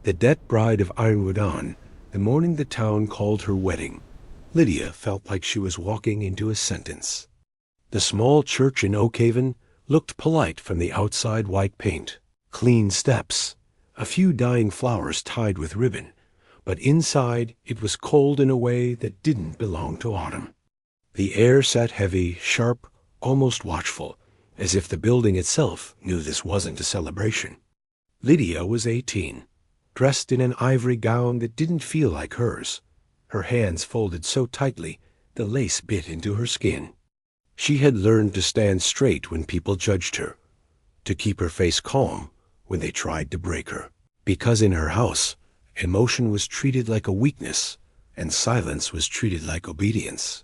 The dead bride of Ironwood on, the morning the town called her wedding, Lydia felt like she was walking into a sentence. The small church in Oakhaven looked polite from the outside white paint, clean steps, a few dying flowers tied with ribbon, but inside it was cold in a way that didn't belong to autumn. The air sat heavy, sharp, almost watchful, as if the building itself knew this wasn't a celebration. Lydia was 18, dressed in an ivory gown that didn't feel like hers, her hands folded so tightly the lace bit into her skin. She had learned to stand straight when people judged her, to keep her face calm when they tried to break her, because in her house, emotion was treated like a weakness, and silence was treated like obedience.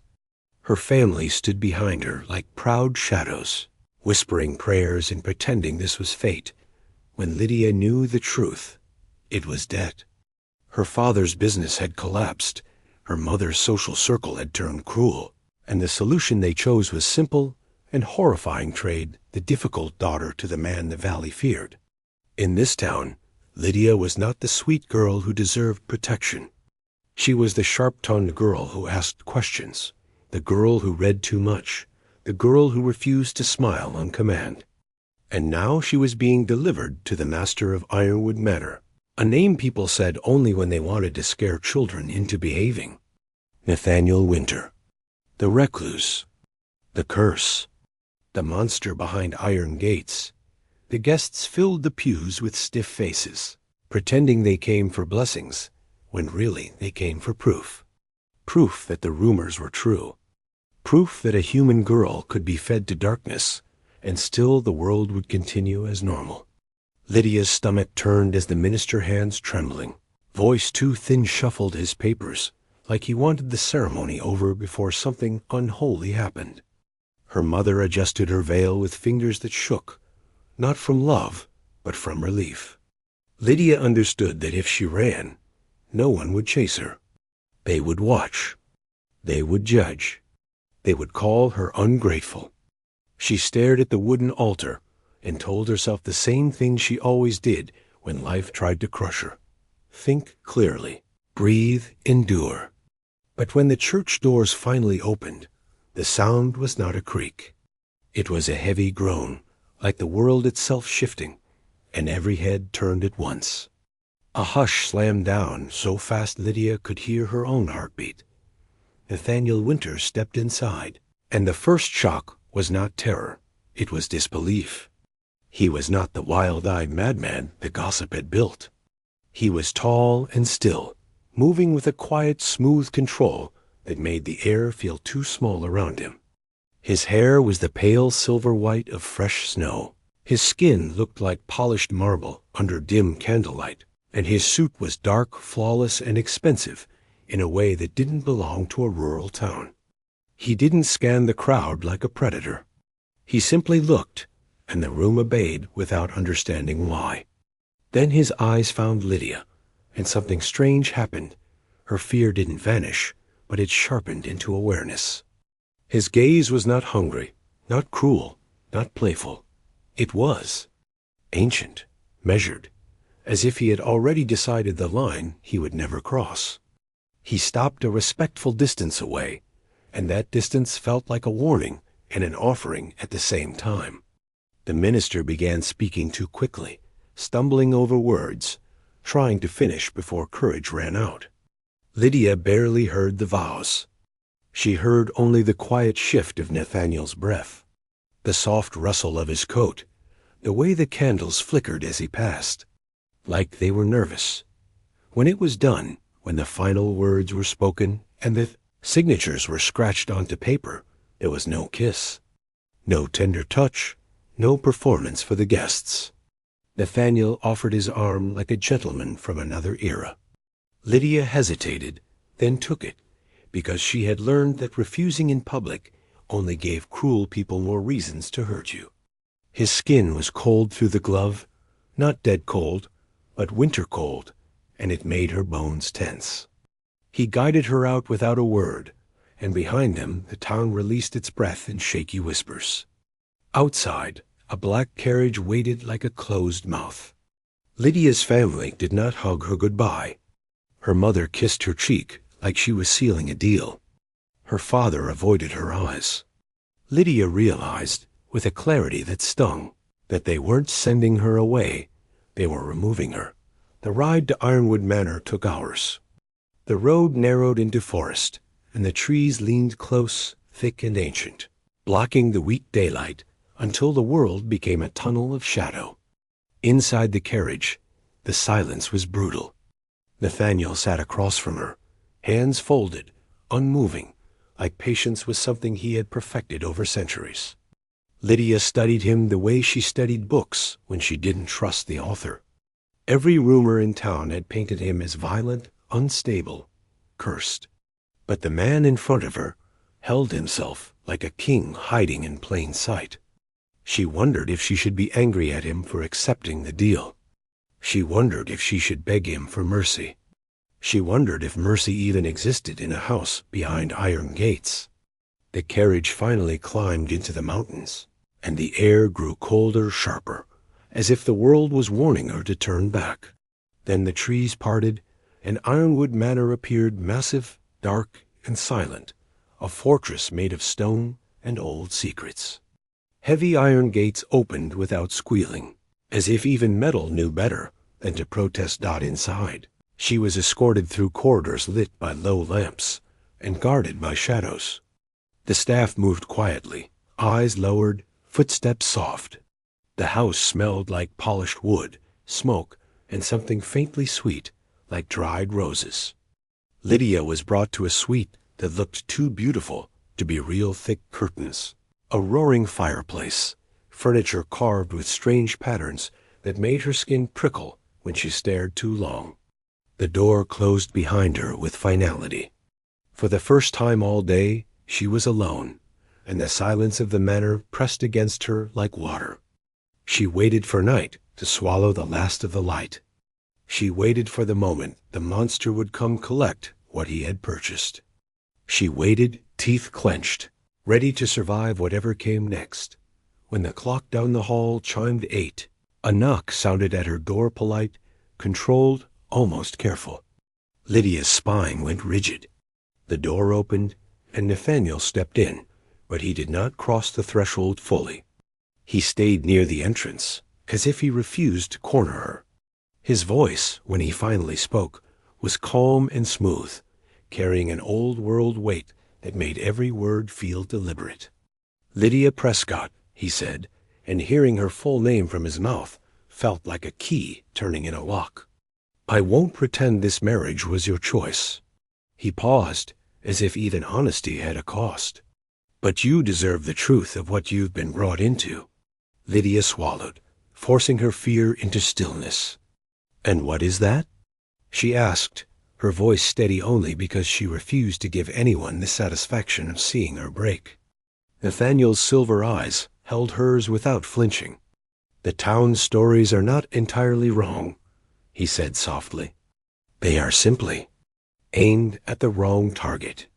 Her family stood behind her like proud shadows, whispering prayers and pretending this was fate. When Lydia knew the truth, it was dead. Her father's business had collapsed, her mother's social circle had turned cruel, and the solution they chose was simple and horrifying: trade the difficult daughter to the man the valley feared. In this town, Lydia was not the sweet girl who deserved protection. She was the sharp-tongued girl who asked questions, the girl who read too much, the girl who refused to smile on command. And now she was being delivered to the master of Ironwood Manor, a name people said only when they wanted to scare children into behaving. Nathaniel Winter, the recluse, the curse, the monster behind iron gates. The guests filled the pews with stiff faces, pretending they came for blessings, when really they came for proof. Proof that the rumors were true. Proof that a human girl could be fed to darkness, and still the world would continue as normal. Lydia's stomach turned as the minister, hands trembling, voice too thin, shuffled his papers, like he wanted the ceremony over before something unholy happened. Her mother adjusted her veil with fingers that shook, not from love, but from relief. Lydia understood that if she ran, no one would chase her. They would watch. They would judge. They would call her ungrateful. She stared at the wooden altar and told herself the same thing she always did when life tried to crush her. Think clearly. Breathe, endure. But when the church doors finally opened, the sound was not a creak. It was a heavy groan, like the world itself shifting, and every head turned at once. A hush slammed down so fast Lydia could hear her own heartbeat. Nathaniel Winter stepped inside, and the first shock was not terror, it was disbelief. He was not the wild-eyed madman the gossip had built. He was tall and still, moving with a quiet, smooth control that made the air feel too small around him. His hair was the pale silver white of fresh snow. His skin looked like polished marble under dim candlelight, and his suit was dark, flawless, and expensive in a way that didn't belong to a rural town. He didn't scan the crowd like a predator. He simply looked, and the room obeyed without understanding why. Then his eyes found Lydia, and something strange happened. Her fear didn't vanish, but it sharpened into awareness. His gaze was not hungry, not cruel, not playful. It was ancient, measured, as if he had already decided the line he would never cross. He stopped a respectful distance away, and that distance felt like a warning and an offering at the same time. The minister began speaking too quickly, stumbling over words, trying to finish before courage ran out. Lydia barely heard the vows. She heard only the quiet shift of Nathaniel's breath, the soft rustle of his coat, the way the candles flickered as he passed, like they were nervous. When it was done, when the final words were spoken and the signatures were scratched onto paper, there was no kiss, no tender touch, no performance for the guests. Nathaniel offered his arm like a gentleman from another era. Lydia hesitated, then took it, because she had learned that refusing in public only gave cruel people more reasons to hurt you. His skin was cold through the glove, not dead cold, but winter cold, and it made her bones tense. He guided her out without a word, and behind them the town released its breath in shaky whispers. Outside, a black carriage waited like a closed mouth. Lydia's family did not hug her goodbye. Her mother kissed her cheek like she was sealing a deal. Her father avoided her eyes. Lydia realized, with a clarity that stung, that they weren't sending her away, they were removing her. The ride to Ironwood Manor took hours. The road narrowed into forest, and the trees leaned close, thick and ancient, blocking the weak daylight until the world became a tunnel of shadow. Inside the carriage, the silence was brutal. Nathaniel sat across from her, hands folded, unmoving, like patience was something he had perfected over centuries. Lydia studied him the way she studied books when she didn't trust the author. Every rumor in town had painted him as violent, unstable, cursed. But the man in front of her held himself like a king hiding in plain sight. She wondered if she should be angry at him for accepting the deal. She wondered if she should beg him for mercy. She wondered if mercy even existed in a house behind iron gates. The carriage finally climbed into the mountains, and the air grew colder, sharper, as if the world was warning her to turn back. Then the trees parted, and Ironwood Manor appeared massive, dark, and silent, a fortress made of stone and old secrets. Heavy iron gates opened without squealing, as if even metal knew better than to protest inside. She was escorted through corridors lit by low lamps and guarded by shadows. The staff moved quietly, eyes lowered, footsteps soft. The house smelled like polished wood, smoke, and something faintly sweet, like dried roses. Lydia was brought to a suite that looked too beautiful to be real thick curtains. A roaring fireplace, furniture carved with strange patterns that made her skin prickle when she stared too long. The door closed behind her with finality. For the first time all day, she was alone, and the silence of the manor pressed against her like water. She waited for night to swallow the last of the light. She waited for the moment the monster would come collect what he had purchased. She waited, teeth clenched, ready to survive whatever came next. When the clock down the hall chimed 8, a knock sounded at her door, polite, controlled, almost careful. Lydia's spine went rigid. The door opened, and Nathaniel stepped in, but he did not cross the threshold fully. He stayed near the entrance, as if he refused to corner her. His voice, when he finally spoke, was calm and smooth, carrying an old-world weight that made every word feel deliberate. "Lydia Prescott," he said, and hearing her full name from his mouth felt like a key turning in a lock. "I won't pretend this marriage was your choice." He paused, as if even honesty had a cost. "But you deserve the truth of what you've been brought into." Lydia swallowed, forcing her fear into stillness. "And what is that?" she asked, her voice steady only because she refused to give anyone the satisfaction of seeing her break. Nathaniel's silver eyes held hers without flinching. "The town's stories are not entirely wrong," he said softly. "They are simply aimed at the wrong target."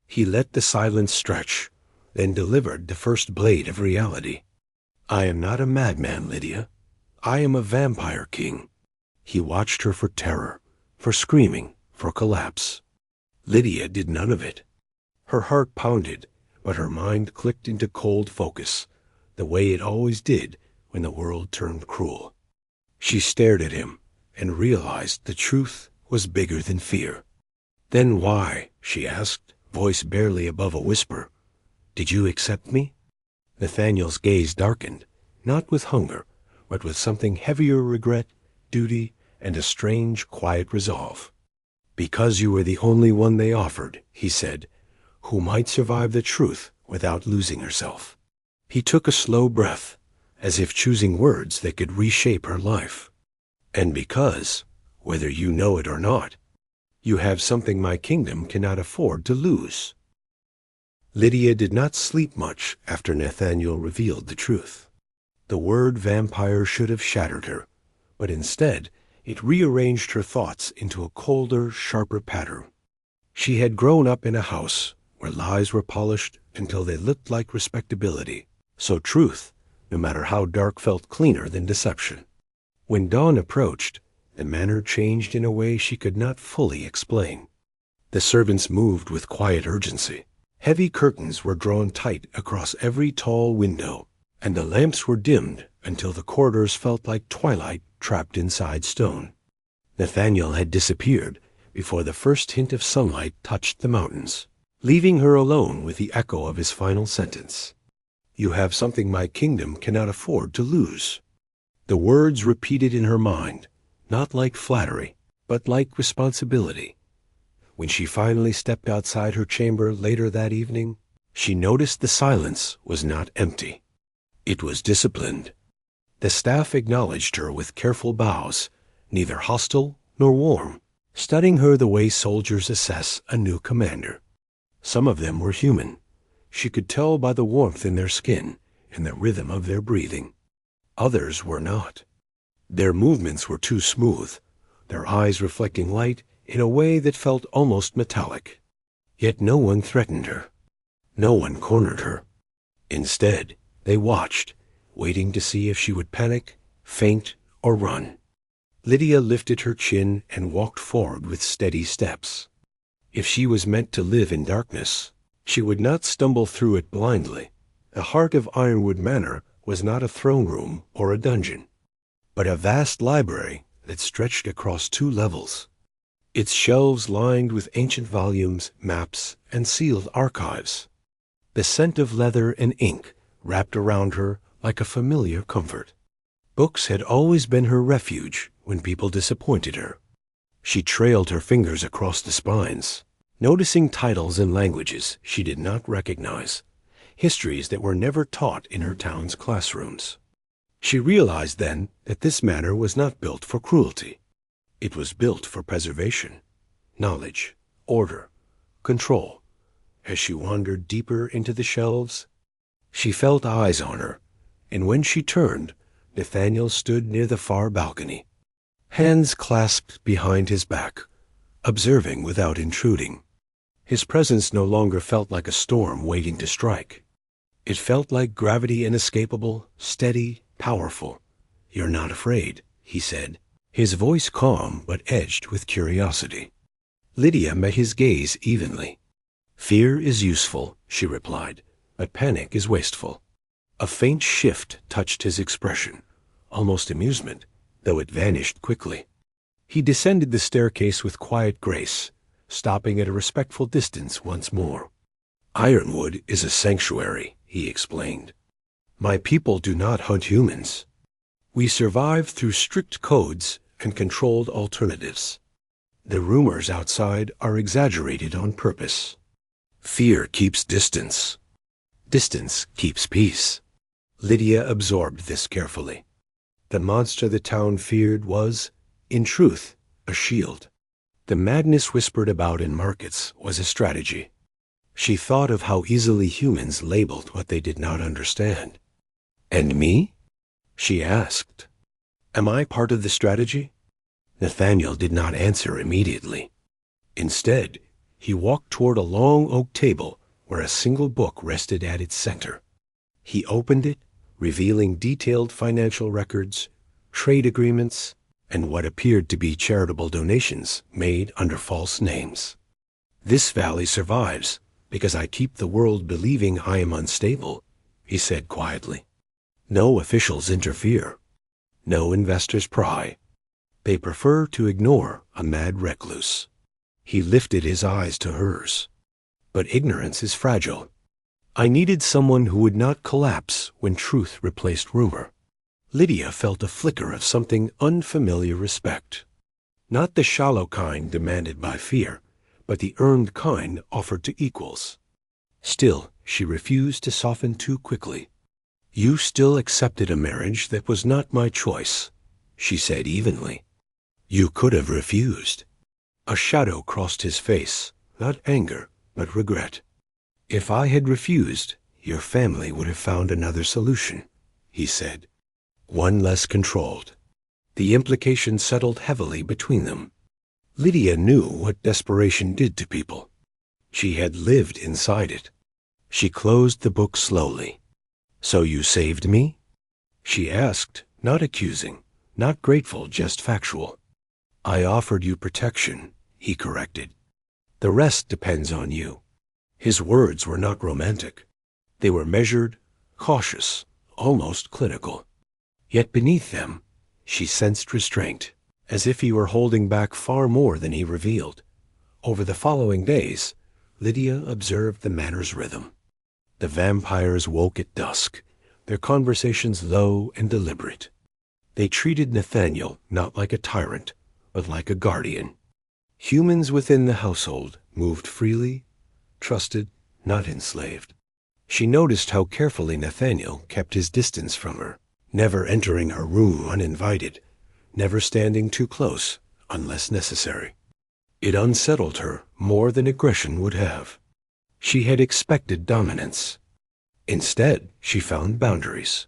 He let the silence stretch, then delivered the first blade of reality. "I am not a madman, Lydia. I am a vampire king." He watched her for terror, for screaming, for collapse. Lydia did none of it. Her heart pounded, but her mind clicked into cold focus, the way it always did when the world turned cruel. She stared at him and realized the truth was bigger than fear. "Then why," she asked, voice barely above a whisper, "did you accept me?" Nathaniel's gaze darkened, not with hunger, but with something heavier: regret, duty, and a strange, quiet resolve. "Because you were the only one they offered," he said, "who might survive the truth without losing herself." He took a slow breath, as if choosing words that could reshape her life. "And because, whether you know it or not, you have something my kingdom cannot afford to lose." Lydia did not sleep much after Nathaniel revealed the truth. The word vampire should have shattered her, but instead it rearranged her thoughts into a colder, sharper pattern. She had grown up in a house where lies were polished until they looked like respectability, so truth, no matter how dark, felt cleaner than deception. When dawn approached, the manor changed in a way she could not fully explain. The servants moved with quiet urgency. Heavy curtains were drawn tight across every tall window, and the lamps were dimmed until the corridors felt like twilight trapped inside stone. Nathaniel had disappeared before the first hint of sunlight touched the mountains, leaving her alone with the echo of his final sentence. "You have something my kingdom cannot afford to lose." The words repeated in her mind, not like flattery, but like responsibility. When she finally stepped outside her chamber later that evening, she noticed the silence was not empty. It was disciplined. The staff acknowledged her with careful bows, neither hostile nor warm, studying her the way soldiers assess a new commander. Some of them were human. She could tell by the warmth in their skin and the rhythm of their breathing. Others were not. Their movements were too smooth, their eyes reflecting light in a way that felt almost metallic. Yet no one threatened her. No one cornered her. Instead, they watched, waiting to see if she would panic, faint, or run. Lydia lifted her chin and walked forward with steady steps. If she was meant to live in darkness, she would not stumble through it blindly. The heart of Ironwood Manor was not a throne room or a dungeon, but a vast library that stretched across 2 levels, its shelves lined with ancient volumes, maps, and sealed archives. The scent of leather and ink wrapped around her like a familiar comfort. Books had always been her refuge when people disappointed her. She trailed her fingers across the spines, noticing titles in languages she did not recognize, histories that were never taught in her town's classrooms. She realized then that this manor was not built for cruelty. It was built for preservation, knowledge, order, control. As she wandered deeper into the shelves, she felt eyes on her, and when she turned, Nathaniel stood near the far balcony, hands clasped behind his back, observing without intruding. His presence no longer felt like a storm waiting to strike. It felt like gravity inescapable, steady, powerful. "You're not afraid," he said, his voice calm but edged with curiosity. Lydia met his gaze evenly. "Fear is useful," she replied, "but panic is wasteful." A faint shift touched his expression, almost amusement, though it vanished quickly. He descended the staircase with quiet grace, stopping at a respectful distance once more. "Ironwood is a sanctuary," he explained. "My people do not hunt humans. We survive through strict codes and controlled alternatives. The rumors outside are exaggerated on purpose. Fear keeps distance. Distance keeps peace." Lydia absorbed this carefully. The monster the town feared was, in truth, a shield. The madness whispered about in markets was a strategy. She thought of how easily humans labeled what they did not understand. "And me?" she asked. "Am I part of the strategy?" Nathaniel did not answer immediately. Instead, he walked toward a long oak table where a single book rested at its center. He opened it, revealing detailed financial records, trade agreements, and what appeared to be charitable donations made under false names. "This valley survives because I keep the world believing I am unstable," he said quietly. "No officials interfere. No investors pry. They prefer to ignore a mad recluse." He lifted his eyes to hers. "But ignorance is fragile. I needed someone who would not collapse when truth replaced rumor." Lydia felt a flicker of something unfamiliar respect. Not the shallow kind demanded by fear, but the earned kind offered to equals. Still, she refused to soften too quickly. "You still accepted a marriage that was not my choice," she said evenly. "You could have refused." A shadow crossed his face, not anger, but regret. "If I had refused, your family would have found another solution," he said. "One less controlled." The implication settled heavily between them. Lydia knew what desperation did to people. She had lived inside it. She closed the book slowly. "So you saved me?" she asked, not accusing, Not grateful, just factual. I offered you protection, he corrected. The rest depends on you. His words were not romantic. They were measured, cautious, almost clinical. Yet beneath them, she sensed restraint, as if he were holding back far more than he revealed. Over the following days, Lydia observed the manor's rhythm. The vampires woke at dusk, their conversations low and deliberate. They treated Nathaniel not like a tyrant, but like a guardian. Humans within the household moved freely, trusted, not enslaved. She noticed how carefully Nathaniel kept his distance from her, never entering her room uninvited, never standing too close unless necessary. It unsettled her more than aggression would have. She had expected dominance. Instead, she found boundaries.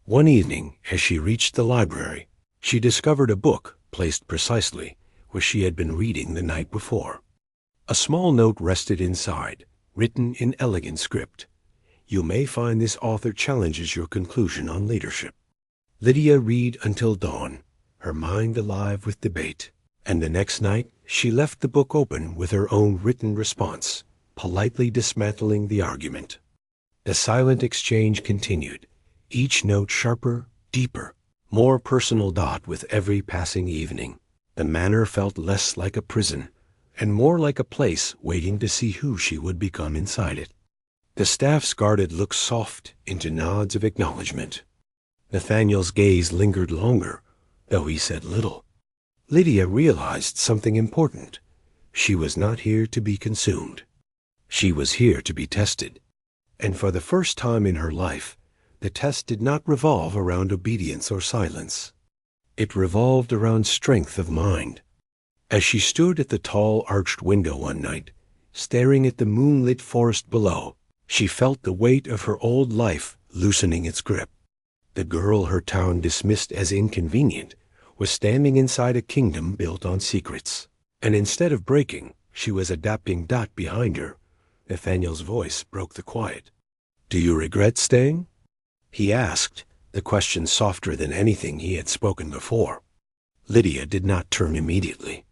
One evening, as she reached the library, she discovered a book placed precisely where she had been reading the night before. A small note rested inside, written in elegant script. You may find this author challenges your conclusion on leadership. Lydia read until dawn, her mind alive with debate, and the next night she left the book open with her own written response, politely dismantling the argument. The silent exchange continued, each note sharper, deeper, more personal with every passing evening. The manor felt less like a prison, and more like a place waiting to see who she would become inside it. The staff's guarded look soft into nods of acknowledgement. Nathaniel's gaze lingered longer, though he said little. Lydia realized something important. She was not here to be consumed. She was here to be tested. And for the first time in her life, the test did not revolve around obedience or silence. It revolved around strength of mind. As she stood at the tall arched window one night, staring at the moonlit forest below, she felt the weight of her old life loosening its grip. The girl her town dismissed as inconvenient was standing inside a kingdom built on secrets. And instead of breaking, she was adapting. Behind her, Nathaniel's voice broke the quiet. Do you regret staying? He asked, the question softer than anything he had spoken before. Lydia did not turn immediately.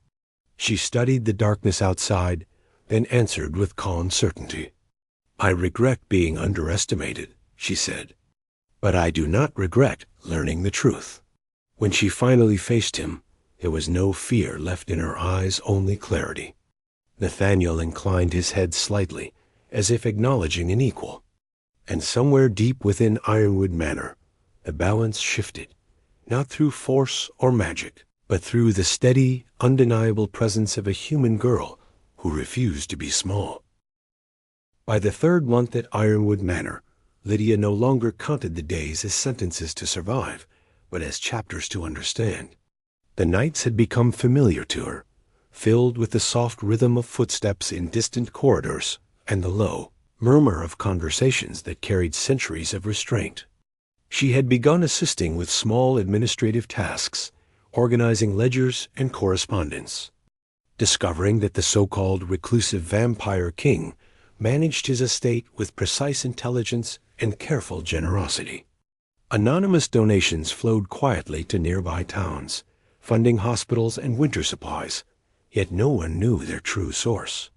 She studied the darkness outside, then answered with calm certainty. I regret being underestimated, she said. But I do not regret learning the truth. When she finally faced him, there was no fear left in her eyes, only clarity. Nathaniel inclined his head slightly, as if acknowledging an equal. And somewhere deep within Ironwood Manor, the balance shifted, not through force or magic, but through the steady, undeniable presence of a human girl who refused to be small. By the third month at Ironwood Manor, Lydia no longer counted the days as sentences to survive, but as chapters to understand. The nights had become familiar to her, filled with the soft rhythm of footsteps in distant corridors and the low murmur of conversations that carried centuries of restraint. She had begun assisting with small administrative tasks, organizing ledgers and correspondence. Discovering that the so-called reclusive vampire king managed his estate with precise intelligence and careful generosity. Anonymous donations flowed quietly to nearby towns, funding hospitals and winter supplies, yet no one knew their true source.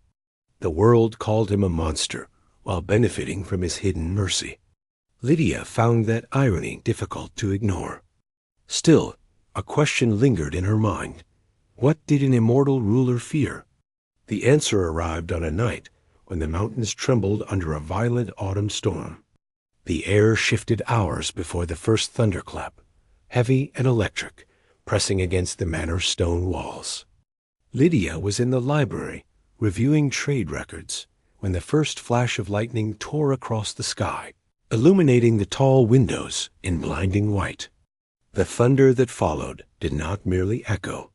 The world called him a monster, while benefiting from his hidden mercy. Lydia found that irony difficult to ignore. Still, a question lingered in her mind. What did an immortal ruler fear? The answer arrived on a night when the mountains trembled under a violent autumn storm. The air shifted hours before the first thunderclap, heavy and electric, pressing against the manor's stone walls. Lydia was in the library, reviewing trade records, when the first flash of lightning tore across the sky, illuminating the tall windows in blinding white. The thunder that followed did not merely echo.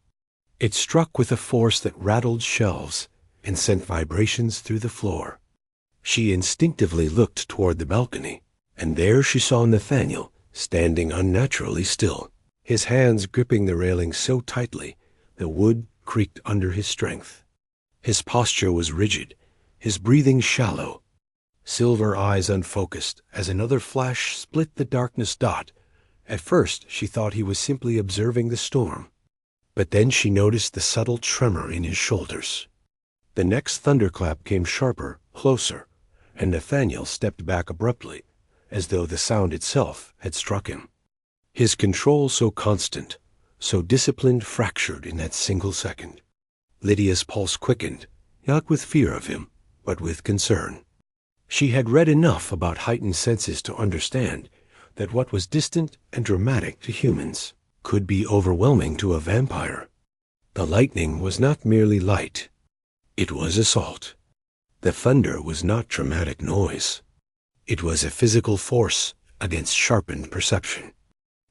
It struck with a force that rattled shelves and sent vibrations through the floor. She instinctively looked toward the balcony, and there she saw Nathaniel standing unnaturally still, his hands gripping the railing so tightly the wood creaked under his strength. His posture was rigid, his breathing shallow, silver eyes unfocused as another flash split the darkness. At first, she thought he was simply observing the storm, but then she noticed the subtle tremor in his shoulders. The next thunderclap came sharper, closer, and Nathaniel stepped back abruptly, as though the sound itself had struck him. His control so constant, so disciplined, fractured in that single second. Lydia's pulse quickened, not with fear of him, but with concern. She had read enough about heightened senses to understand that what was distant and dramatic to humans could be overwhelming to a vampire. The lightning was not merely light. It was assault. The thunder was not dramatic noise. It was a physical force against sharpened perception.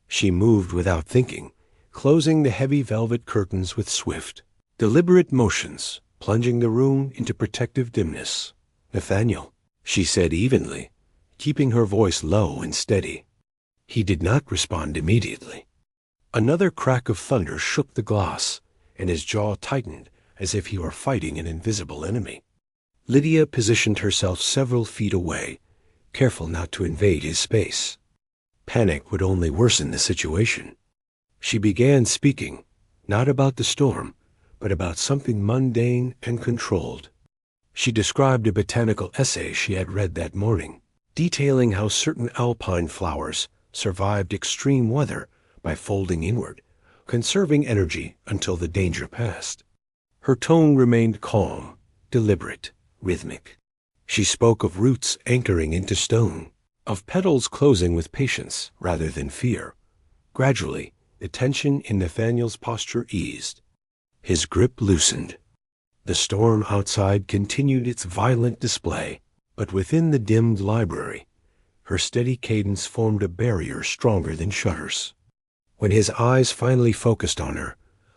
She moved without thinking, closing the heavy velvet curtains with swift, deliberate motions, plunging the room into protective dimness. "Nathaniel," she said evenly, keeping her voice low and steady. He did not respond immediately. Another crack of thunder shook the glass, and his jaw tightened as if he were fighting an invisible enemy. Lydia positioned herself several feet away, careful not to invade his space. Panic would only worsen the situation. She began speaking, not about the storm, but about something mundane and controlled. She described a botanical essay she had read that morning, detailing how certain alpine flowers survived extreme weather by folding inward, conserving energy until the danger passed. Her tone remained calm, deliberate, rhythmic. She spoke of roots anchoring into stone, of petals closing with patience rather than fear. Gradually, the tension in Nathaniel's posture eased. His grip loosened. The storm outside continued its violent display, but within the dimmed library, her steady cadence formed a barrier stronger than shutters. When his eyes finally focused on her,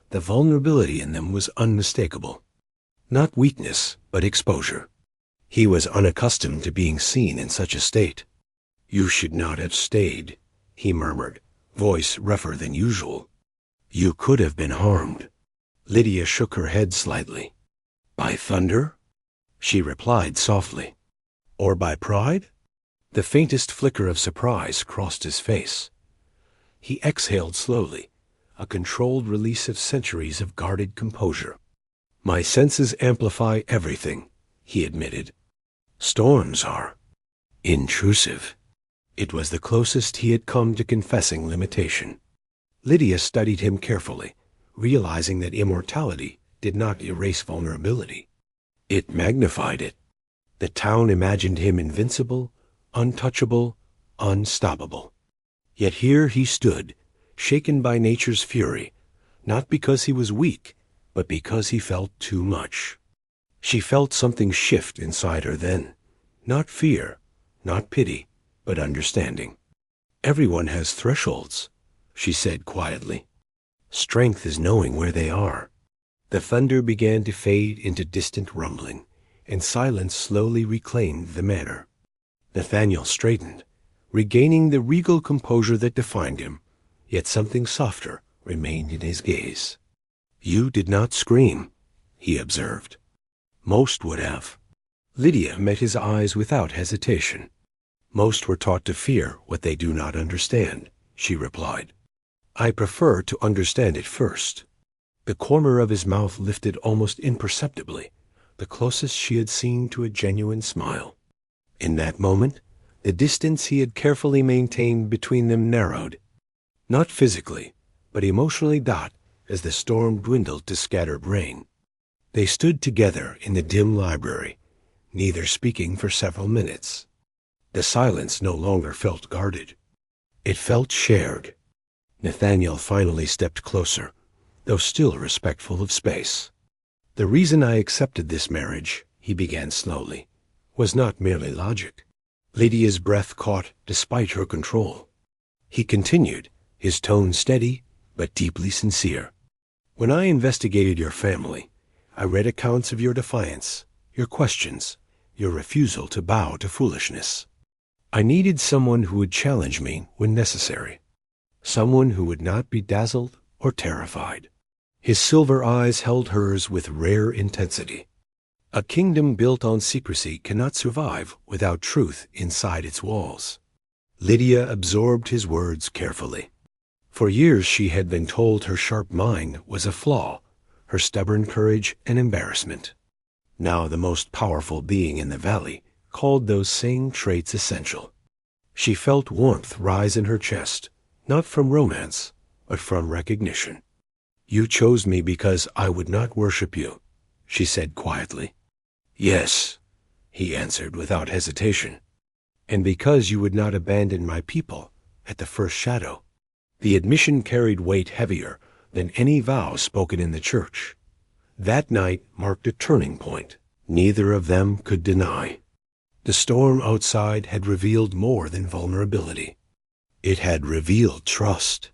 the vulnerability in them was unmistakable. Not weakness, but exposure. He was unaccustomed to being seen in such a state. "You should not have stayed," he murmured, voice rougher than usual. "You could have been harmed." Lydia shook her head slightly. "By thunder?" she replied softly. "Or by pride?" The faintest flicker of surprise crossed his face. He exhaled slowly, a controlled release of centuries of guarded composure. "My senses amplify everything," he admitted. "Storms are intrusive." It was the closest he had come to confessing limitation. Lydia studied him carefully, realizing that immortality did not erase vulnerability. It magnified it. The town imagined him invincible, untouchable, unstoppable. Yet here he stood, shaken by nature's fury, not because he was weak, but because he felt too much. She felt something shift inside her then. Not fear, not pity, but understanding. "Everyone has thresholds," she said quietly. "Strength is knowing where they are." The thunder began to fade into distant rumbling, and silence slowly reclaimed the manor. Nathaniel straightened, regaining the regal composure that defined him, yet something softer remained in his gaze. "You did not scream," he observed. "Most would have." Lydia met his eyes without hesitation. "Most were taught to fear what they do not understand," she replied. "I prefer to understand it first." The corner of his mouth lifted almost imperceptibly, the closest she had seen to a genuine smile. In that moment, the distance he had carefully maintained between them narrowed, not physically, but emotionally as the storm dwindled to scattered rain. They stood together in the dim library, neither speaking for several minutes. The silence no longer felt guarded. It felt shared. Nathaniel finally stepped closer, though still respectful of space. "The reason I accepted this marriage," he began slowly, "was not merely logic." Lydia's breath caught despite her control. He continued, his tone steady but deeply sincere. "When I investigated your family, I read accounts of your defiance, your questions, your refusal to bow to foolishness. I needed someone who would challenge me when necessary, someone who would not be dazzled or terrified." His silver eyes held hers with rare intensity. A kingdom built on secrecy cannot survive without truth inside its walls. Lydia absorbed his words carefully. For years she had been told her sharp mind was a flaw, her stubborn courage an embarrassment. Now the most powerful being in the valley called those same traits essential. She felt warmth rise in her chest, not from romance, but from recognition. "You chose me because I would not worship you," she said quietly. "Yes," he answered without hesitation. "And because you would not abandon my people at the first shadow." The admission carried weight heavier than any vow spoken in the church. That night marked a turning point neither of them could deny. The storm outside had revealed more than vulnerability. It had revealed trust.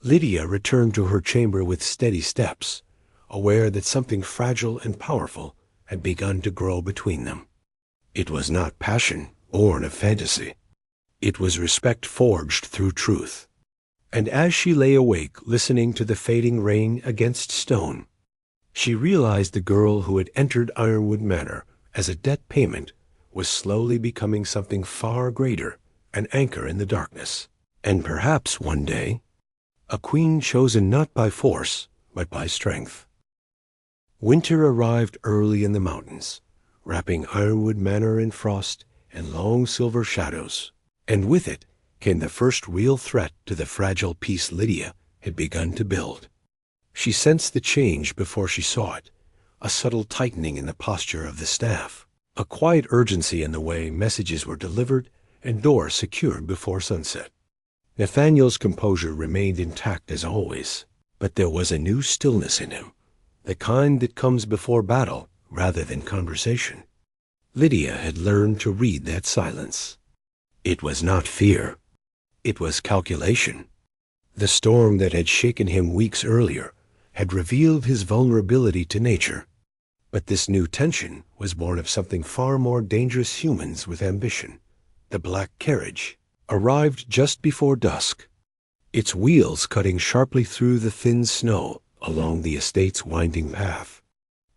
Lydia returned to her chamber with steady steps, aware that something fragile and powerful had begun to grow between them. It was not passion born of fantasy. It was respect forged through truth. And as she lay awake listening to the fading rain against stone, she realized the girl who had entered Ironwood Manor as a debt payment was slowly becoming something far greater, an anchor in the darkness. And perhaps one day, a queen chosen not by force, but by strength. Winter arrived early in the mountains, wrapping Ironwood Manor in frost and long silver shadows, and with it came the first real threat to the fragile peace Lydia had begun to build. She sensed the change before she saw it, a subtle tightening in the posture of the staff, a quiet urgency in the way messages were delivered and doors secured before sunset. Nathaniel's composure remained intact as always, but there was a new stillness in him, the kind that comes before battle rather than conversation. Lydia had learned to read that silence. It was not fear. It was calculation. The storm that had shaken him weeks earlier had revealed his vulnerability to nature. But this new tension was born of something far more dangerous. Humans with ambition. The black carriage arrived just before dusk, its wheels cutting sharply through the thin snow along the estate's winding path.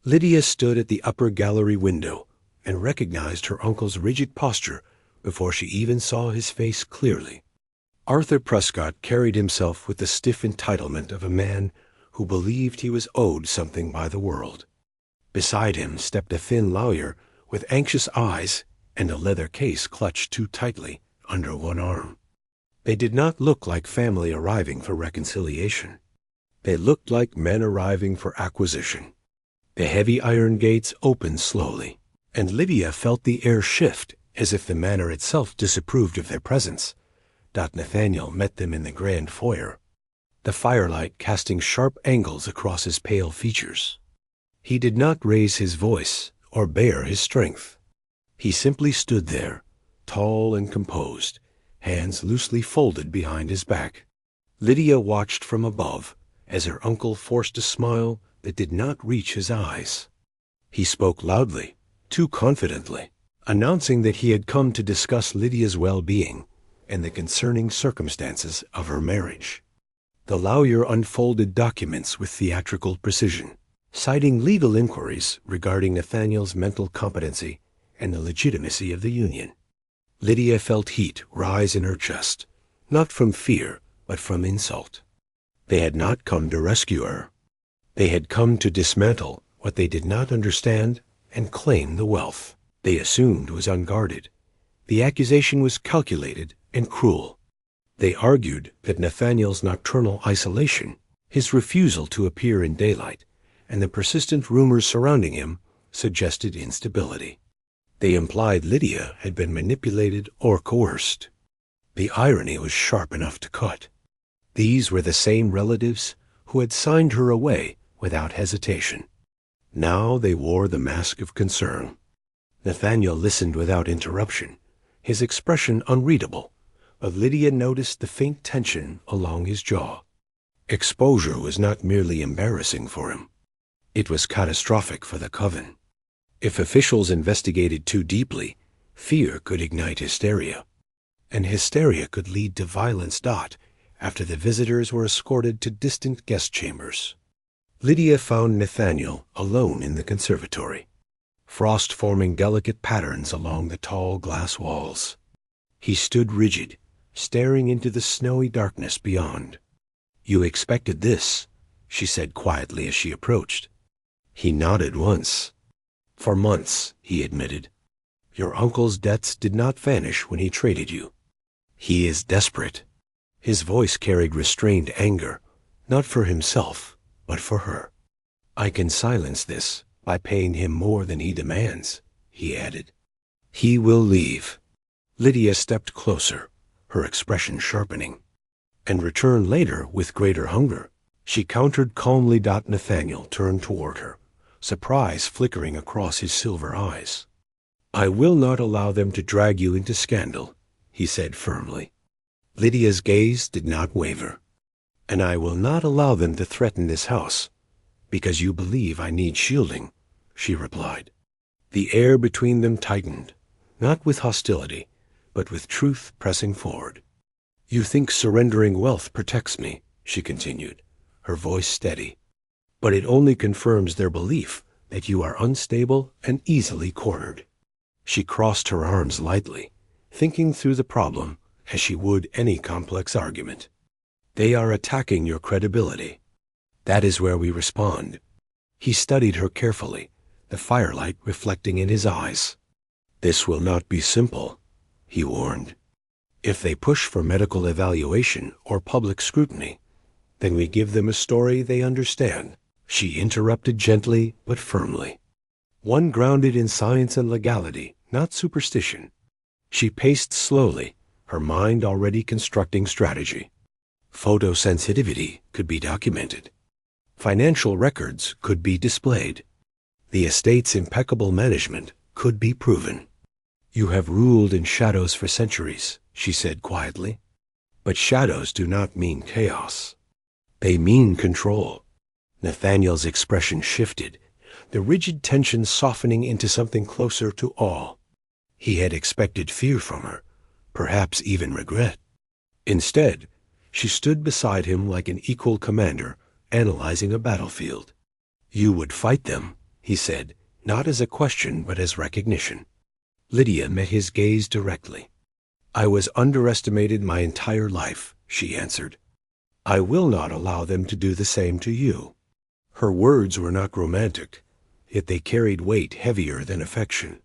Lydia stood at the upper gallery window and recognized her uncle's rigid posture before she even saw his face clearly. Arthur Prescott carried himself with the stiff entitlement of a man who believed he was owed something by the world. Beside him stepped a thin lawyer with anxious eyes and a leather case clutched too tightly under one arm. They did not look like family arriving for reconciliation. They looked like men arriving for acquisition. The heavy iron gates opened slowly, and Lydia felt the air shift as if the manor itself disapproved of their presence. Nathaniel met them in the grand foyer, the firelight casting sharp angles across his pale features. He did not raise his voice or bare his strength. He simply stood there, tall and composed, hands loosely folded behind his back. Lydia watched from above as her uncle forced a smile that did not reach his eyes. He spoke loudly, too confidently, announcing that he had come to discuss Lydia's well-being and the concerning circumstances of her marriage. The lawyer unfolded documents with theatrical precision, citing legal inquiries regarding Nathaniel's mental competency and the legitimacy of the union. Lydia felt heat rise in her chest, not from fear, but from insult. They had not come to rescue her. They had come to dismantle what they did not understand and claim the wealth they assumed was unguarded. The accusation was calculated and cruel. They argued that Nathaniel's nocturnal isolation, his refusal to appear in daylight, and the persistent rumors surrounding him suggested instability. They implied Lydia had been manipulated or coerced. The irony was sharp enough to cut. These were the same relatives who had signed her away without hesitation. Now they wore the mask of concern. Nathaniel listened without interruption, his expression unreadable, but Lydia noticed the faint tension along his jaw. Exposure was not merely embarrassing for him. It was catastrophic for the coven. If officials investigated too deeply, fear could ignite hysteria, and hysteria could lead to violence. After the visitors were escorted to distant guest chambers, Lydia found Nathaniel alone in the conservatory, frost forming delicate patterns along the tall glass walls. He stood rigid, staring into the snowy darkness beyond. "You expected this," she said quietly as she approached. He nodded once. "For months," he admitted. "Your uncle's debts did not vanish when he traded you. He is desperate." His voice carried restrained anger, not for himself, but for her. "I can silence this by paying him more than he demands," he added. "He will leave." Lydia stepped closer, her expression sharpening, "and return later with greater hunger." She countered calmly. Nathaniel turned toward her, surprise flickering across his silver eyes. "I will not allow them to drag you into scandal," he said firmly. Lydia's gaze did not waver. "And I will not allow them to threaten this house, because you believe I need shielding," she replied. The air between them tightened, not with hostility, but with truth pressing forward. "You think surrendering wealth protects me," she continued, her voice steady. "But it only confirms their belief that you are unstable and easily cornered." She crossed her arms lightly, thinking through the problem as she would any complex argument. "They are attacking your credibility. That is where we respond." He studied her carefully, the firelight reflecting in his eyes. "This will not be simple," he warned. "If they push for medical evaluation or public scrutiny, then we give them a story they understand," she interrupted gently but firmly. "One grounded in science and legality, not superstition." She paced slowly, her mind already constructing strategy. Photosensitivity could be documented. Financial records could be displayed. The estate's impeccable management could be proven. "You have ruled in shadows for centuries," she said quietly. "But shadows do not mean chaos. They mean control." Nathaniel's expression shifted, the rigid tension softening into something closer to awe. He had expected fear from her, perhaps even regret. Instead, she stood beside him like an equal commander analyzing a battlefield. "You would fight them," he said, not as a question but as recognition. Lydia met his gaze directly. "I was underestimated my entire life," she answered. "I will not allow them to do the same to you." Her words were not romantic, yet they carried weight heavier than affection.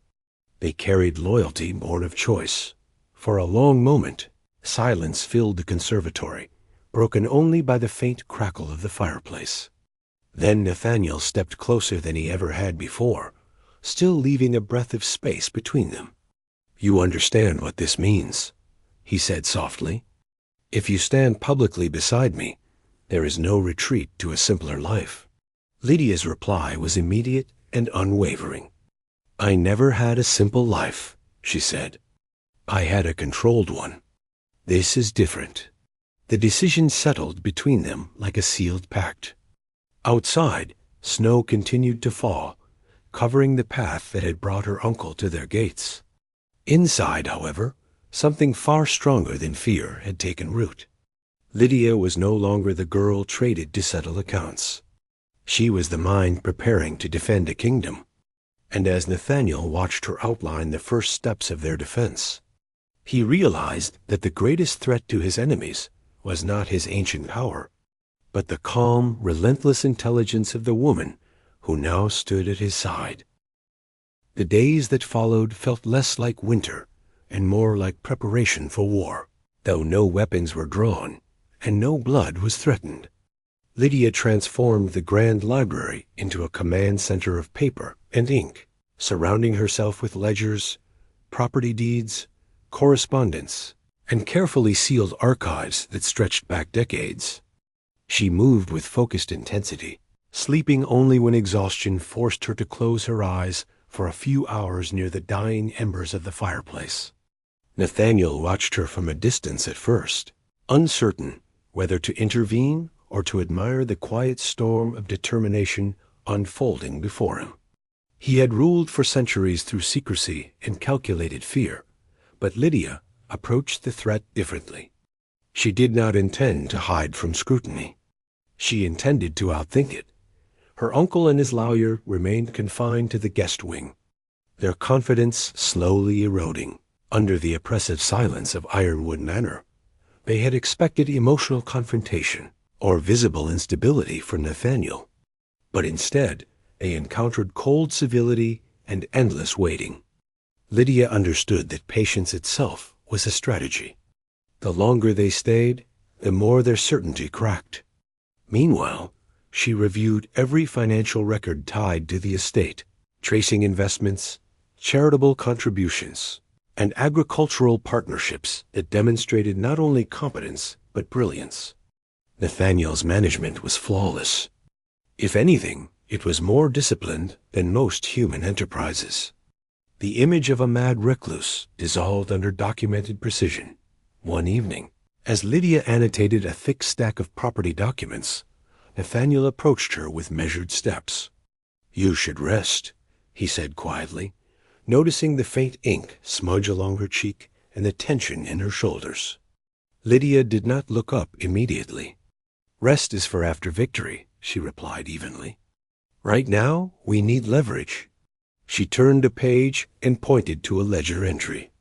They carried loyalty born of choice. For a long moment, silence filled the conservatory, broken only by the faint crackle of the fireplace. Then Nathaniel stepped closer than he ever had before, still leaving a breath of space between them. "You understand what this means," he said softly. "If you stand publicly beside me, there is no retreat to a simpler life." Lydia's reply was immediate and unwavering. "I never had a simple life," she said. "I had a controlled one. This is different." The decision settled between them like a sealed pact. Outside, snow continued to fall, covering the path that had brought her uncle to their gates. Inside, however, something far stronger than fear had taken root. Lydia was no longer the girl traded to settle accounts. She was the mind preparing to defend a kingdom. And as Nathaniel watched her outline the first steps of their defense, he realized that the greatest threat to his enemies was not his ancient power, but the calm, relentless intelligence of the woman who now stood at his side. The days that followed felt less like winter and more like preparation for war, though no weapons were drawn and no blood was threatened. Lydia transformed the grand library into a command center of paper and ink, surrounding herself with ledgers, property deeds, correspondence, and carefully sealed archives that stretched back decades. She moved with focused intensity, sleeping only when exhaustion forced her to close her eyes for a few hours near the dying embers of the fireplace. Nathaniel watched her from a distance at first, uncertain whether to intervene or to admire the quiet storm of determination unfolding before him. He had ruled for centuries through secrecy and calculated fear, but Lydia approached the threat differently. She did not intend to hide from scrutiny. She intended to outthink it. Her uncle and his lawyer remained confined to the guest wing, their confidence slowly eroding under the oppressive silence of Ironwood Manor. They had expected emotional confrontation or visible instability from Nathaniel, but instead they encountered cold civility and endless waiting. Lydia understood that patience itself was a strategy. The longer they stayed, the more their certainty cracked. Meanwhile, she reviewed every financial record tied to the estate, tracing investments, charitable contributions, and agricultural partnerships that demonstrated not only competence but brilliance. Nathaniel's management was flawless. If anything, it was more disciplined than most human enterprises. The image of a mad recluse dissolved under documented precision. One evening, as Lydia annotated a thick stack of property documents, Nathaniel approached her with measured steps. "You should rest," he said quietly, noticing the faint ink smudge along her cheek and the tension in her shoulders. Lydia did not look up immediately. "Rest is for after victory," she replied evenly. "Right now, we need leverage." She turned a page and pointed to a ledger entry.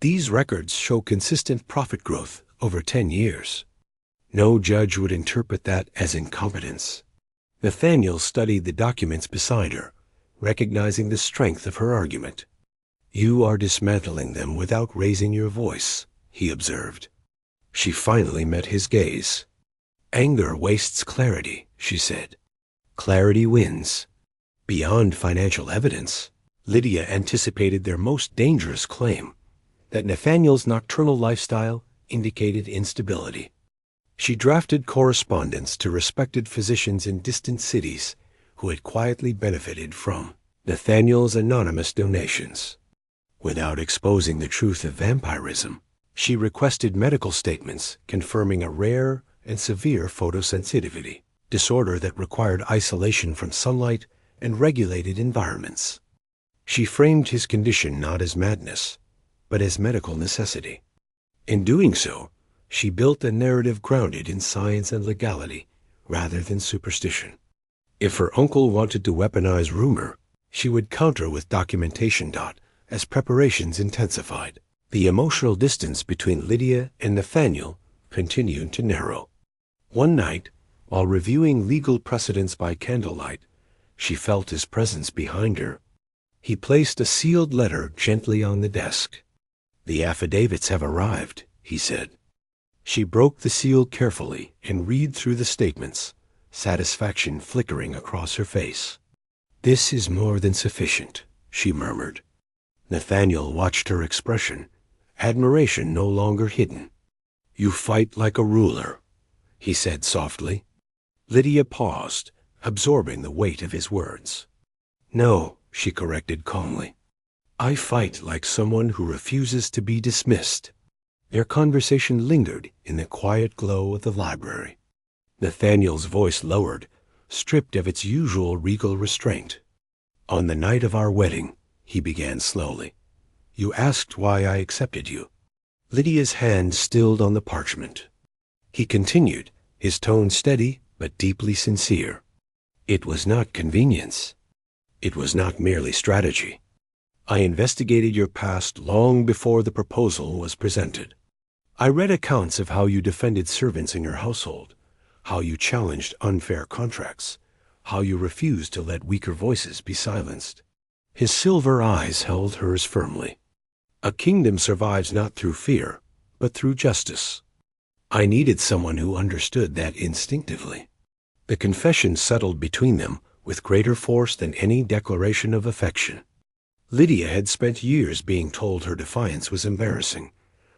"These records show consistent profit growth over 10 years. No judge would interpret that as incompetence." Nathaniel studied the documents beside her, recognizing the strength of her argument. "You are dismantling them without raising your voice," he observed. She finally met his gaze. "Anger wastes clarity," she said. "Clarity wins." Beyond financial evidence, Lydia anticipated their most dangerous claim, that Nathaniel's nocturnal lifestyle indicated instability. She drafted correspondence to respected physicians in distant cities who had quietly benefited from Nathaniel's anonymous donations. Without exposing the truth of vampirism, she requested medical statements confirming a rare and severe photosensitivity, disorder that required isolation from sunlight and regulated environments. She framed his condition not as madness, but as medical necessity. In doing so, she built a narrative grounded in science and legality rather than superstition. If her uncle wanted to weaponize rumor, she would counter with documentation. As preparations intensified, the emotional distance between Lydia and Nathaniel continued to narrow. One night, while reviewing legal precedents by candlelight, she felt his presence behind her. He placed a sealed letter gently on the desk. "The affidavits have arrived," he said. She broke the seal carefully and read through the statements, satisfaction flickering across her face. "This is more than sufficient," she murmured. Nathaniel watched her expression, admiration no longer hidden. "You fight like a ruler," he said softly. Lydia paused, absorbing the weight of his words. "No," she corrected calmly. "I fight like someone who refuses to be dismissed." Their conversation lingered in the quiet glow of the library. Nathaniel's voice lowered, stripped of its usual regal restraint. "On the night of our wedding," he began slowly, "you asked why I accepted you." Lydia's hand stilled on the parchment. He continued, his tone steady but deeply sincere. "It was not convenience. It was not merely strategy. I investigated your past long before the proposal was presented. I read accounts of how you defended servants in your household, how you challenged unfair contracts, how you refused to let weaker voices be silenced." His silver eyes held hers firmly. "A kingdom survives not through fear, but through justice. I needed someone who understood that instinctively." The confession settled between them with greater force than any declaration of affection. Lydia had spent years being told her defiance was embarrassing,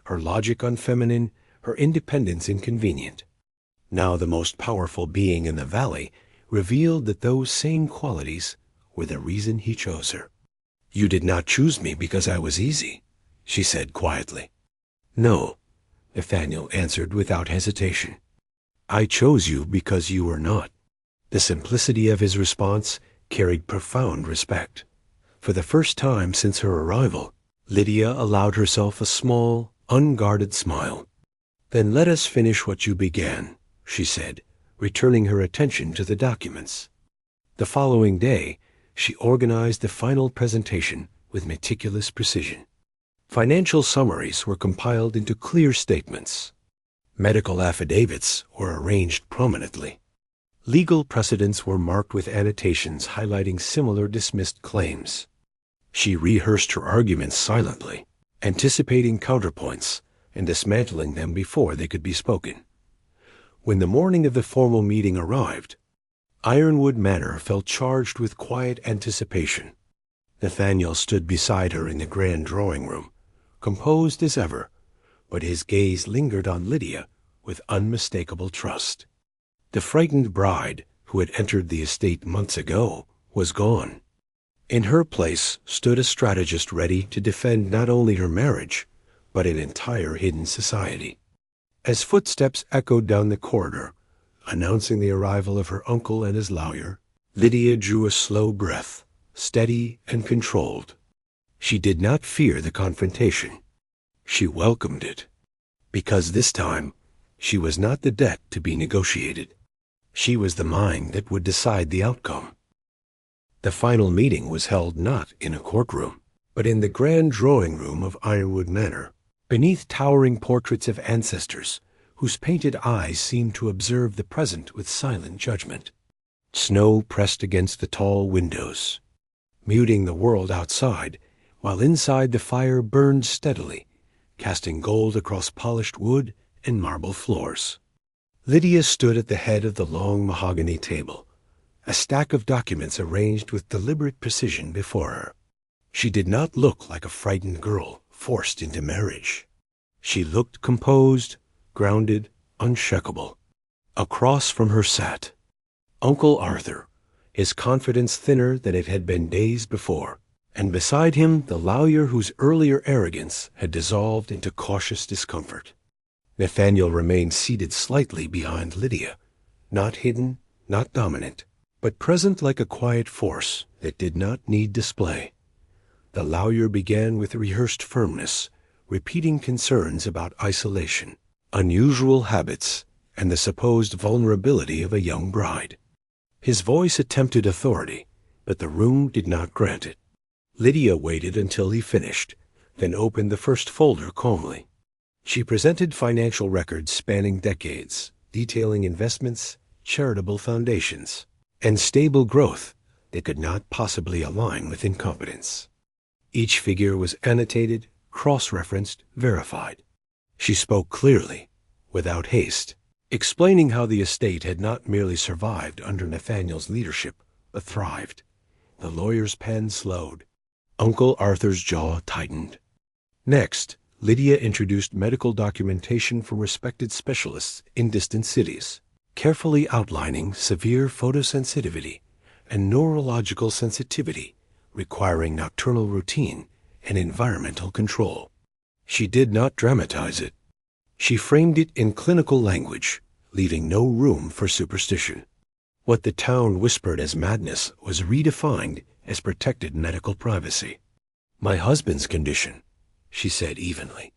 her logic unfeminine, her independence inconvenient. Now the most powerful being in the valley revealed that those same qualities were the reason he chose her. "You did not choose me because I was easy," she said quietly. "No," Nathaniel answered without hesitation. "I chose you because you were not." The simplicity of his response carried profound respect. For the first time since her arrival, Lydia allowed herself a small, unguarded smile. "Then let us finish what you began," she said, returning her attention to the documents. The following day, she organized the final presentation with meticulous precision. Financial summaries were compiled into clear statements. Medical affidavits were arranged prominently. Legal precedents were marked with annotations highlighting similar dismissed claims. She rehearsed her arguments silently, anticipating counterpoints and dismantling them before they could be spoken. When the morning of the formal meeting arrived, Ironwood Manor felt charged with quiet anticipation. Nathaniel stood beside her in the grand drawing room, composed as ever, but his gaze lingered on Lydia with unmistakable trust. The frightened bride, who had entered the estate months ago, was gone. In her place stood a strategist ready to defend not only her marriage, but an entire hidden society. As footsteps echoed down the corridor, announcing the arrival of her uncle and his lawyer, Lydia drew a slow breath, steady and controlled. She did not fear the confrontation. She welcomed it, because this time she was not the debt to be negotiated. She was the mind that would decide the outcome. The final meeting was held not in a courtroom, but in the grand drawing room of Ironwood Manor, beneath towering portraits of ancestors whose painted eyes seemed to observe the present with silent judgment. Snow pressed against the tall windows, muting the world outside, while inside the fire burned steadily, casting gold across polished wood and marble floors. Lydia stood at the head of the long mahogany table, a stack of documents arranged with deliberate precision before her. She did not look like a frightened girl forced into marriage. She looked composed, grounded, unshakable. Across from her sat Uncle Arthur, his confidence thinner than it had been days before, and beside him the lawyer whose earlier arrogance had dissolved into cautious discomfort. Nathaniel remained seated slightly behind Lydia, not hidden, not dominant, but present like a quiet force that did not need display. The lawyer began with rehearsed firmness, repeating concerns about isolation, unusual habits, and the supposed vulnerability of a young bride. His voice attempted authority, but the room did not grant it. Lydia waited until he finished, then opened the first folder calmly. She presented financial records spanning decades, detailing investments, charitable foundations, and stable growth that could not possibly align with incompetence. Each figure was annotated, cross-referenced, verified. She spoke clearly, without haste, explaining how the estate had not merely survived under Nathaniel's leadership, but thrived. The lawyer's pen slowed. Uncle Arthur's jaw tightened. Next, Lydia introduced medical documentation from respected specialists in distant cities, carefully outlining severe photosensitivity and neurological sensitivity requiring nocturnal routine and environmental control. She did not dramatize it. She framed it in clinical language, leaving no room for superstition. What the town whispered as madness was redefined as protected medical privacy. "My husband's condition," she said evenly,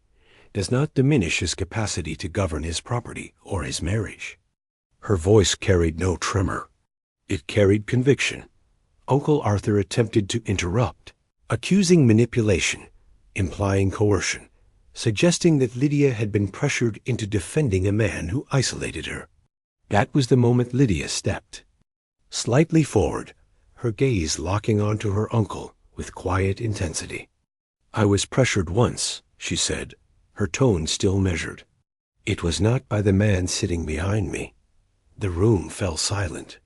"does not diminish his capacity to govern his property or his marriage." Her voice carried no tremor. It carried conviction. Uncle Arthur attempted to interrupt, accusing manipulation, implying coercion, suggesting that Lydia had been pressured into defending a man who isolated her. That was the moment Lydia stepped, slightly forward, her gaze locking onto her uncle with quiet intensity. "I was pressured once," she said, her tone still measured. "It was not by the man sitting behind me." The room fell silent.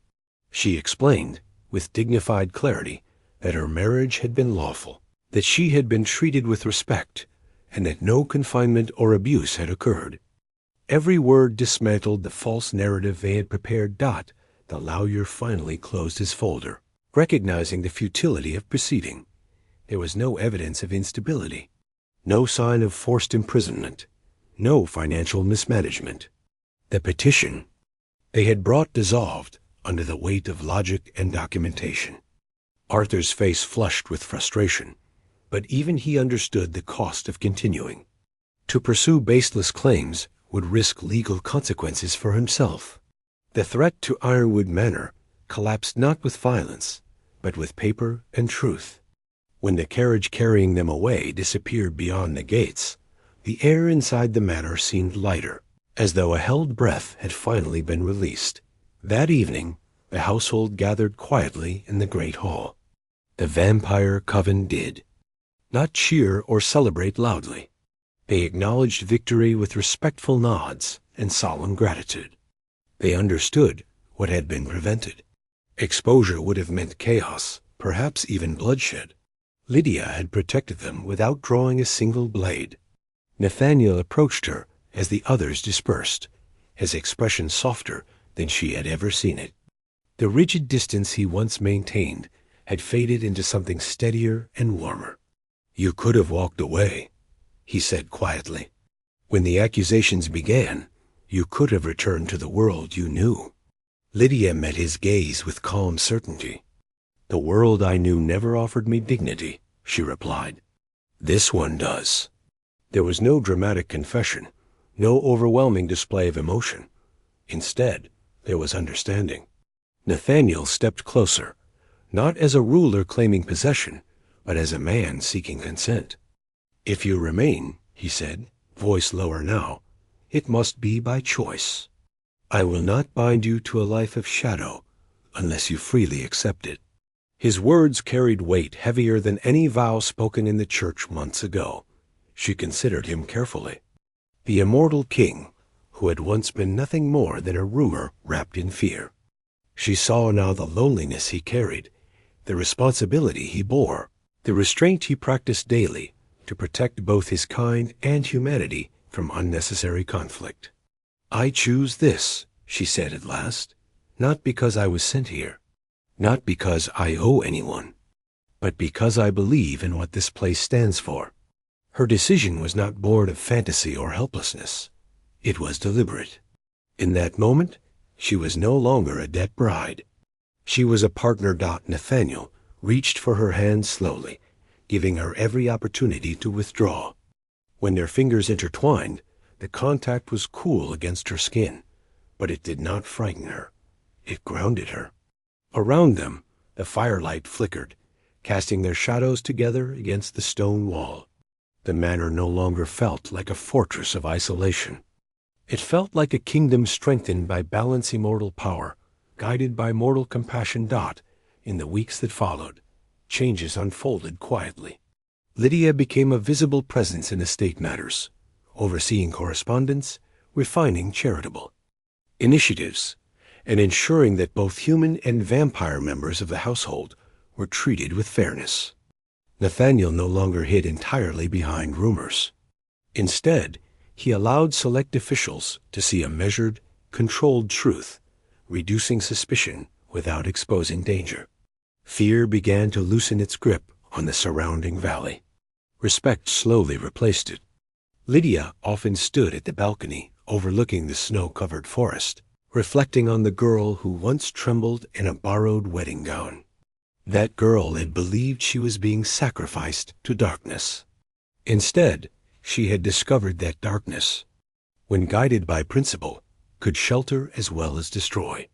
She explained, with dignified clarity, that her marriage had been lawful, that she had been treated with respect, and that no confinement or abuse had occurred. Every word dismantled the false narrative they had prepared. The lawyer finally closed his folder, recognizing the futility of proceeding. There was no evidence of instability, no sign of forced imprisonment, no financial mismanagement. The petition they had brought dissolved under the weight of logic and documentation. Arthur's face flushed with frustration, but even he understood the cost of continuing. To pursue baseless claims would risk legal consequences for himself. The threat to Ironwood Manor collapsed not with violence, but with paper and truth. When the carriage carrying them away disappeared beyond the gates, the air inside the manor seemed lighter, as though a held breath had finally been released. That evening, the household gathered quietly in the great hall. The vampire coven did not cheer or celebrate loudly. They acknowledged victory with respectful nods and solemn gratitude. They understood what had been prevented. Exposure would have meant chaos, perhaps even bloodshed. Lydia had protected them without drawing a single blade. Nathaniel approached her as the others dispersed, his expression softer than she had ever seen it. The rigid distance he once maintained had faded into something steadier and warmer. "You could have walked away," he said quietly. "When the accusations began, you could have returned to the world you knew." Lydia met his gaze with calm certainty. "The world I knew never offered me dignity," she replied. "This one does." There was no dramatic confession, no overwhelming display of emotion. Instead, there was understanding. Nathaniel stepped closer, not as a ruler claiming possession, but as a man seeking consent. "If you remain," he said, voice lower now, "it must be by choice. I will not bind you to a life of shadow unless you freely accept it." His words carried weight heavier than any vow spoken in the church months ago. She considered him carefully. The immortal king, who had once been nothing more than a rumor wrapped in fear. She saw now the loneliness he carried, the responsibility he bore, the restraint he practiced daily to protect both his kind and humanity from unnecessary conflict. "I choose this," she said at last, "not because I was sent here, not because I owe anyone, but because I believe in what this place stands for." Her decision was not born of fantasy or helplessness. It was deliberate. In that moment, she was no longer a debt bride. She was a partner. Nathaniel reached for her hand slowly, giving her every opportunity to withdraw. When their fingers intertwined, the contact was cool against her skin, but it did not frighten her. It grounded her. Around them, the firelight flickered, casting their shadows together against the stone wall. The manor no longer felt like a fortress of isolation. It felt like a kingdom strengthened by balancing mortal power, guided by mortal compassion. In the weeks that followed, changes unfolded quietly. Lydia became a visible presence in estate matters, overseeing correspondence, refining charitable initiatives, and ensuring that both human and vampire members of the household were treated with fairness. Nathaniel no longer hid entirely behind rumors. Instead, he allowed select officials to see a measured, controlled truth, reducing suspicion without exposing danger. Fear began to loosen its grip on the surrounding valley. Respect slowly replaced it. Lydia often stood at the balcony overlooking the snow-covered forest, reflecting on the girl who once trembled in a borrowed wedding gown. That girl had believed she was being sacrificed to darkness. Instead, she had discovered that darkness, when guided by principle, could shelter as well as destroy.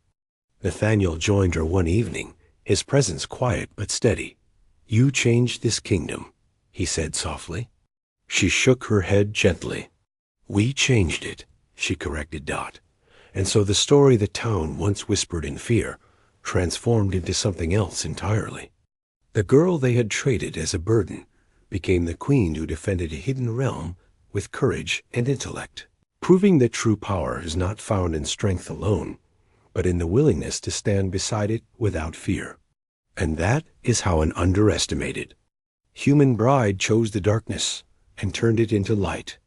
Nathaniel joined her one evening, his presence quiet but steady. "You changed this kingdom," he said softly. She shook her head gently. "We changed it," she corrected. And so the story the town once whispered in fear transformed into something else entirely. The girl they had traded as a burden became the queen who defended a hidden realm with courage and intellect, proving that true power is not found in strength alone, but in the willingness to stand beside it without fear. And that is how an underestimated human bride chose the darkness and turned it into light.